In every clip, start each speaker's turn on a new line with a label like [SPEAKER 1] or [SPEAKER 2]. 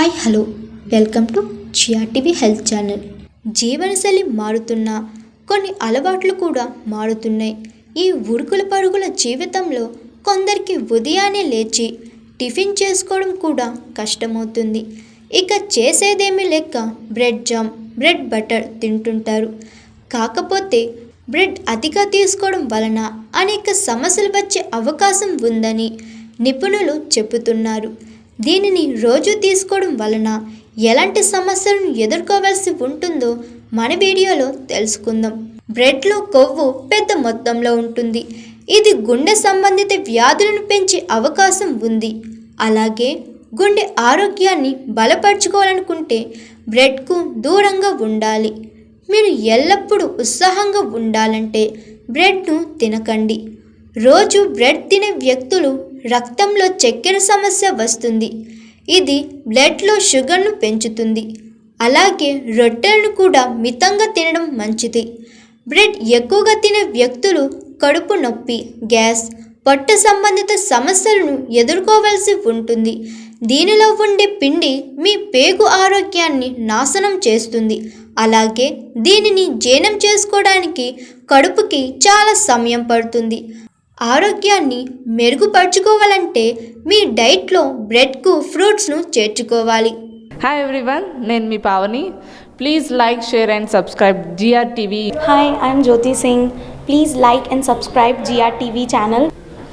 [SPEAKER 1] Hi hello welcome to GRTV health channel. జీవనశైలి మారుతున్నా కొన్ని అలవాట్లు కూడా మారుతున్నాయి. ఈ ఉరుకుల పరుగుల జీవితంలో కొందరికి ఉదయాన్నే లేచి టిఫిన్ చేసుకోవడం కూడా కష్టమవుతుంది. ఇక చేసేదేమీ లేక బ్రెడ్ జామ్, బ్రెడ్ బటర్ తింటుంటారు. కాకపోతే బ్రెడ్ అతిగా తీసుకోవడం వలన అనేక సమస్యలు వచ్చే అవకాశం ఉందని నిపుణులు చెబుతున్నారు. దీనిని రోజు తీసుకోవడం వలన ఎలాంటి సమస్యలను ఎదుర్కోవాల్సి ఉంటుందో మన వీడియోలో తెలుసుకుందాం. బ్రెడ్లో కొవ్వు పెద్ద మొత్తంలో ఉంటుంది. ఇది గుండె సంబంధిత వ్యాధులను పెంచే అవకాశం ఉంది. అలాగే గుండె ఆరోగ్యాన్ని బలపరుచుకోవాలనుకుంటే బ్రెడ్కు దూరంగా ఉండాలి. మీరు ఎల్లప్పుడూ ఉత్సాహంగా ఉండాలంటే బ్రెడ్ను తినకండి. రోజు బ్రెడ్ తినే వ్యక్తులు రక్తంలో చక్కెర సమస్య వస్తుంది. ఇది బ్లడ్లో షుగర్ను పెంచుతుంది. అలాగే రొట్టెలను కూడా మితంగా తినడం మంచిది. బ్రెడ్ ఎక్కువగా తినే వ్యక్తులు కడుపు నొప్పి, గ్యాస్, పొట్ట సంబంధిత సమస్యలను ఎదుర్కోవాల్సి ఉంటుంది. దీనిలో ఉండే పిండి మీ పేగు ఆరోగ్యాన్ని నాశనం చేస్తుంది. అలాగే దీనిని జీర్ణం చేసుకోవడానికి కడుపుకి చాలా సమయం పడుతుంది. ఆరోగ్యాన్ని మెరుగుపరుచుకోవాలంటే మీ డైట్లో బ్రెడ్కు ఫ్రూట్స్ను చేర్చుకోవాలి.
[SPEAKER 2] హాయ్ ఎవ్రీవన్, నేను మీ Pavani. Please like, share and subscribe GRTV.
[SPEAKER 3] Hi, I'm Jyoti Singh. Please like and subscribe GRTV channel.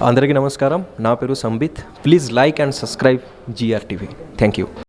[SPEAKER 4] అందరికీ నమస్కారం. నా పేరు Sambit. Please like and subscribe GRTV. Thank you.